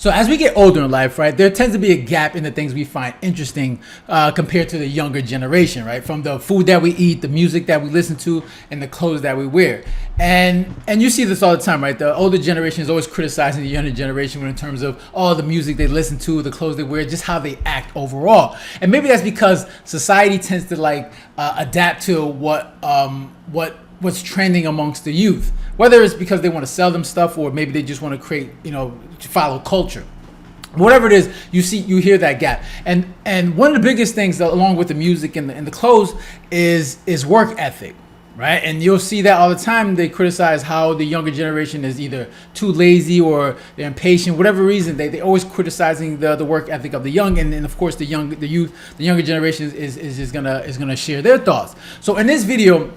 So as we get older in life, right, there tends to be a gap in the things we find interesting compared to the younger generation, right? From the food that we eat, the music that we listen to, and the clothes that we wear. And you see this all the time, right? The older generation is always criticizing the younger generation in terms of all the music they listen to, the clothes they wear, just how they act overall. And maybe that's because society tends to adapt to what's trending amongst the youth, whether it's because they want to sell them stuff or maybe they just want to create, to follow culture. Whatever it is, you hear that gap. And one of the biggest things along with the music and the clothes is work ethic, right? And you'll see that all the time. They criticize how the younger generation is either too lazy or they're impatient, whatever reason. They always criticizing the work ethic of the young, and of course the younger generation is gonna share their thoughts. So in this video,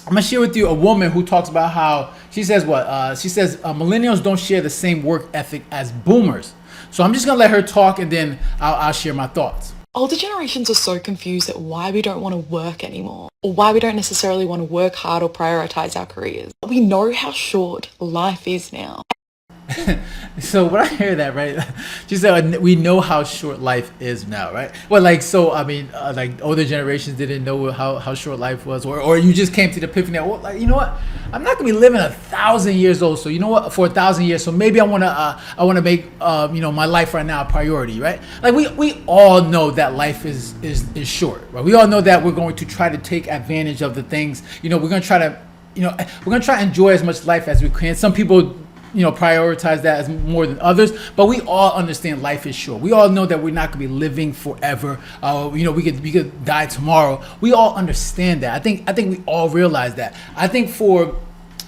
I'm gonna share with you a woman who talks about how she says millennials don't share the same work ethic as boomers. So I'm just gonna let her talk, and then I'll share my thoughts. Older generations are so confused at why we don't want to work anymore, or why we don't necessarily want to work hard or prioritize our careers. We know how short life is now. So when I hear that, right, she said we know how short life is now, right? Well, older generations didn't know how short life was, or you just came to the epiphany that, well, you know what, I'm not gonna be living 1,000 years old, so you know what, for 1,000 years, so maybe I wanna make my life right now a priority, right? Like we all know that life is short, right? We all know that we're going to try to take advantage of the things, we're gonna try to enjoy as much life as we can. Some people prioritize that as more than others, but we all understand life is short. We all know that we're not going to be living forever. We could die tomorrow. We all understand that. I think we all realize that. I think for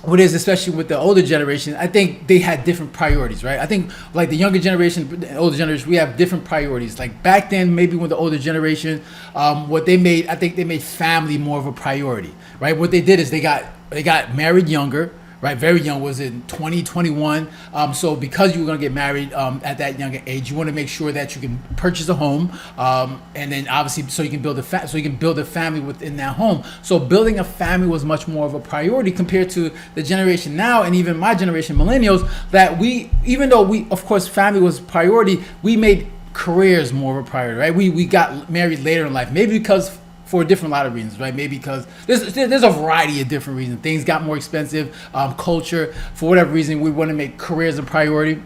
what is, especially with the older generation, I think they had different priorities, right? I think like the younger generation, the older generation, we have different priorities. Like back then, maybe with the older generation, I think they made family more of a priority, right? What they did is they got married younger, right? Very young, was in 2021. So because you were going to get married at that younger age, you want to make sure that you can purchase a home, and then obviously so you can build a family within that home. So building a family was much more of a priority compared to the generation now, and even my generation, millennials, that even though of course family was priority, we made careers more of a priority, right? We got married later in life, maybe because for a different lot of reasons, right? Maybe because there's a variety of different reasons. Things got more expensive, culture, for whatever reason, we want to make careers a priority.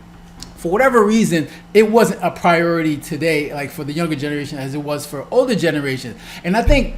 For whatever reason, it wasn't a priority today, like for the younger generation, as it was for older generation. And I think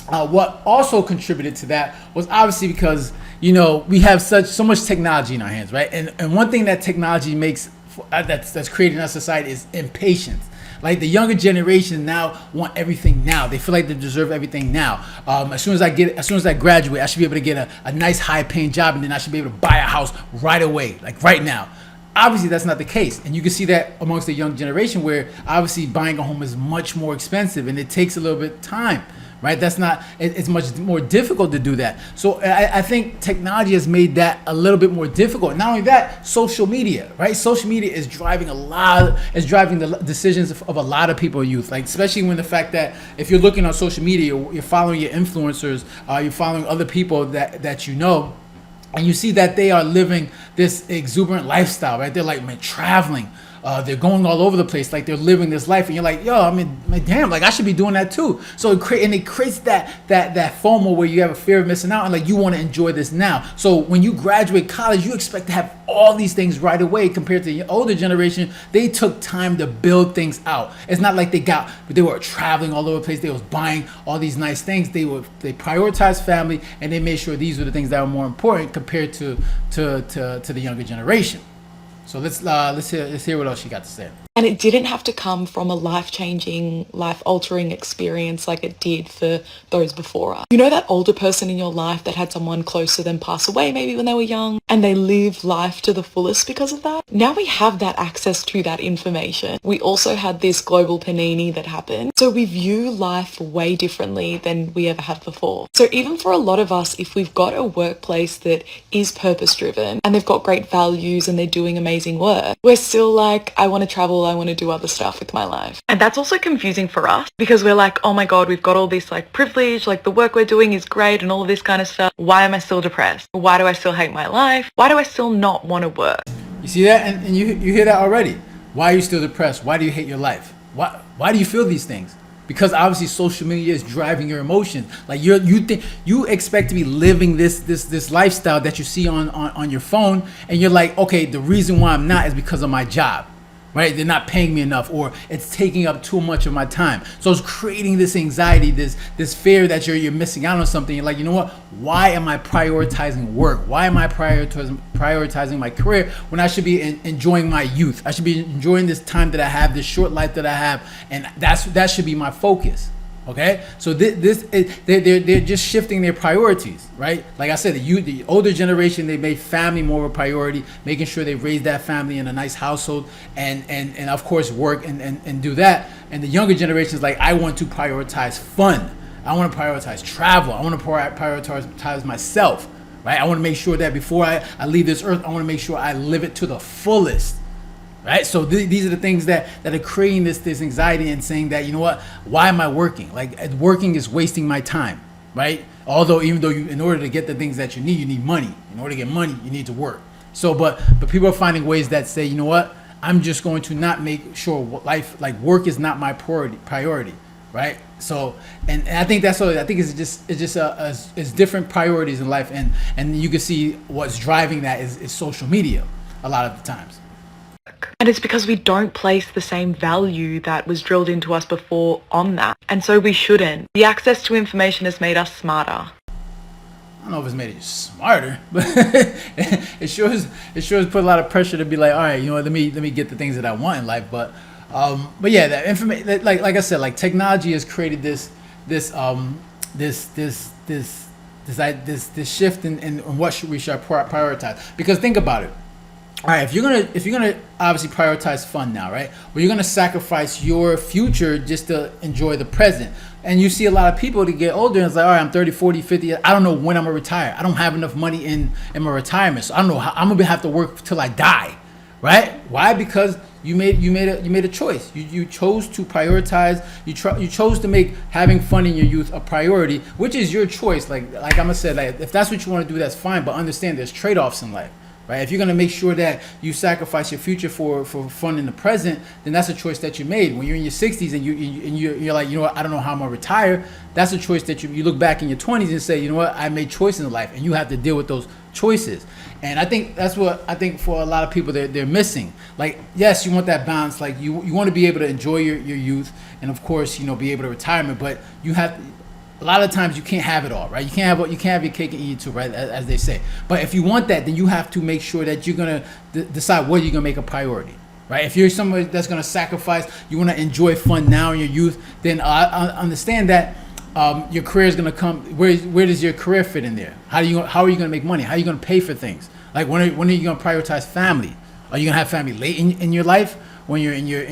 what also contributed to that was obviously because, we have so much technology in our hands, right? And one thing that technology makes, that's creating in our society, is impatience. Like the younger generation now want everything now. They feel like they deserve everything now. As soon as I graduate, I should be able to get a nice high-paying job, and then I should be able to buy a house right away, like right now. Obviously, that's not the case, and you can see that amongst the young generation, where obviously buying a home is much more expensive, and it takes a little bit of time. Right, it's much more difficult to do that. So I think technology has made that a little bit more difficult. Not only that, social media, right? Social media is driving the decisions of a lot of people, youth. Like especially when the fact that if you're looking on social media, you're following your influencers, you're following other people that you know, and you see that they are living this exuberant lifestyle, right? They're like traveling. They're going all over the place, like they're living this life, and you're like, yo, damn, like I should be doing that too. So it creates that FOMO where you have a fear of missing out, and like you want to enjoy this now. So when you graduate college, you expect to have all these things right away. Compared to the older generation, they took time to build things out. It's not like they were traveling all over the place. They was buying all these nice things. They prioritized family, and they made sure these were the things that were more important compared to the younger generation. So let's hear what else she got to say. And it didn't have to come from a life-changing, life-altering experience like it did for those before us. You know that older person in your life that had someone close to them pass away maybe when they were young, and they lived life to the fullest because of that? Now we have that access to that information. We also had this global panini that happened. So we view life way differently than we ever have before. So even for a lot of us, if we've got a workplace that is purpose-driven and they've got great values and they're doing amazing work, we're still like, I want to travel, I want to do other stuff with my life. And that's also confusing for us because we're like, oh my God, we've got all this like privilege, like the work we're doing is great and all of this kind of stuff. Why am I still depressed? Why do I still hate my life? Why do I still not want to work? You see that? And you hear that already. Why are you still depressed? Why do you hate your life? Why do you feel these things? Because obviously social media is driving your emotions. Like you expect to be living this lifestyle that you see on your phone, and you're like, okay, the reason why I'm not is because of my job. Right? They're not paying me enough, or it's taking up too much of my time. So it's creating this anxiety, this fear that you're missing out on something. You're like, you know what? Why am I prioritizing work? Why am I prioritizing my career when I should be enjoying my youth? I should be enjoying this time that I have, this short life that I have, and that should be my focus. Okay, so they're just shifting their priorities, right? Like I said, the older generation, they made family more of a priority, making sure they raise that family in a nice household, and of course work and do that. And the younger generation is like, I want to prioritize fun, I want to prioritize travel, I want to prioritize myself, right? I want to make sure that before I leave this earth, I want to make sure I live it to the fullest. Right, so these are the things that are creating this anxiety and saying that, you know what, why am I working? Like, working is wasting my time, right? Even though in order to get the things that you need money. In order to get money, you need to work. So, but people are finding ways that say, you know what, I'm just going to not make sure work is not my priority, right? So, and I think that's what I think it's different priorities in life, and you can see what's driving that is social media a lot of the times. And it's because we don't place the same value that was drilled into us before on that. And so we shouldn't. The access to information has made us smarter. I don't know if it's made you smarter, but it sure has put a lot of pressure to be like, all right, you know what, let me get the things that I want in life. But yeah, that information, like I said, like technology has created this shift in what we should prioritize. Because think about it. All right, if you're gonna obviously prioritize fun now, right? Well, you're gonna sacrifice your future just to enjoy the present. And you see a lot of people to get older and it's like, all right, I'm 30, 40, 50. I don't know when I'm gonna retire. I don't have enough money in my retirement, so I don't know how I'm gonna have to work till I die, right? Why? Because you made a choice. You chose to prioritize. You chose to make having fun in your youth a priority, which is your choice. Like I'm gonna say, like, if that's what you want to do, that's fine. But understand, there's trade-offs in life. Right? If you're going to make sure that you sacrifice your future for fun in the present, then that's a choice that you made. When you're in your 60s and you're like, you know what, I don't know how I'm going to retire, that's a choice that you look back in your 20s and say, you know what, I made choices in life, and you have to deal with those choices. And I think that's what I think for a lot of people they're missing. Like, yes, you want that balance. Like you want to be able to enjoy your youth and of course, you know, be able to retirement, but you have to, a lot of times you can't have it all, right? You can't have your cake and eat it too, right? As they say. But if you want that, then you have to make sure that you're gonna decide what you're gonna make a priority, right? If you're somebody that's gonna sacrifice, you want to enjoy fun now in your youth, then I understand that your career is gonna come. Where does your career fit in there? How are you gonna make money? How are you gonna pay for things? Like when are you gonna prioritize family? Are you gonna have family late in your life when you're in your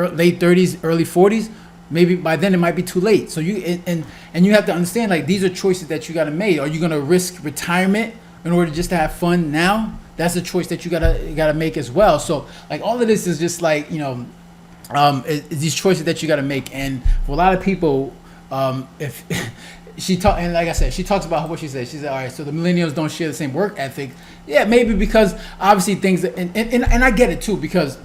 late 30s, early 40s? Maybe by then it might be too late. So you have to understand, like, these are choices that you got to make. Are you going to risk retirement in order just to have fun now? That's a choice that you gotta make as well. So like all of this is just like, you know, these choices that you got to make. And for a lot of people, if and like I said, she talks about what she said. She said, all right, so the millennials don't share the same work ethic. Yeah, maybe because obviously things that, and I get it too, because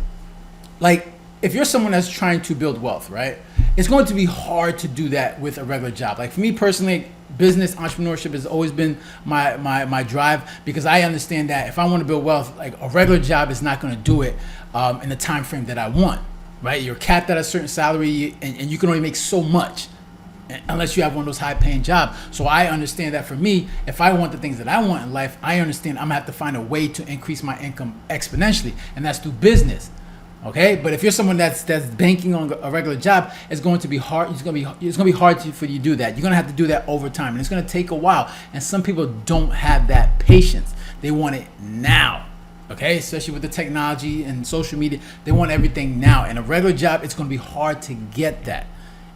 like if you're someone that's trying to build wealth, right? It's going to be hard to do that with a regular job. Like for me personally, business entrepreneurship has always been my drive, because I understand that if I want to build wealth, like a regular job is not going to do it in the time frame that I want, right? You're capped at a certain salary and you can only make so much unless you have one of those high paying jobs. So I understand that for me, if I want the things that I want in life, I understand I'm gonna have to find a way to increase my income exponentially, and that's through business. Okay, but if you're someone that's banking on a regular job, it's going to be hard. It's gonna be hard for you to do that. You're gonna have to do that over time, and it's gonna take a while. And some people don't have that patience. They want it now. Okay, especially with the technology and social media, they want everything now. And a regular job, it's gonna be hard to get that.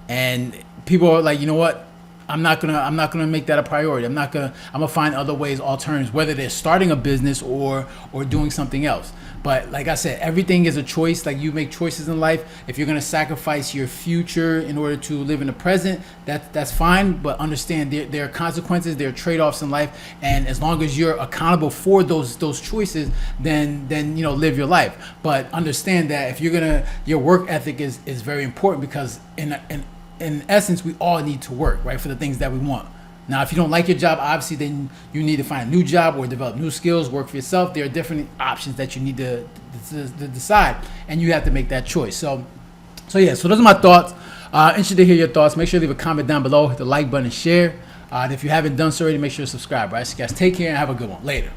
And people are like, you know what? I'm not gonna make that a priority. I'm gonna find other ways, alternatives, whether they're starting a business or doing something else. But like I said, everything is a choice. Like, you make choices in life. If you're gonna sacrifice your future in order to live in the present, that's fine. But understand there are consequences, there are trade-offs in life, and as long as you're accountable for those choices, then live your life. But understand that if your work ethic is very important, because in essence, we all need to work, right, for the things that we want. Now, if you don't like your job, obviously, then you need to find a new job or develop new skills, work for yourself. There are different options that you need to decide, and you have to make that choice. So those are my thoughts. Interested to hear your thoughts. Make sure to leave a comment down below, hit the like button, and share. And if you haven't done so already, make sure to subscribe, right? So, guys, take care and have a good one. Later.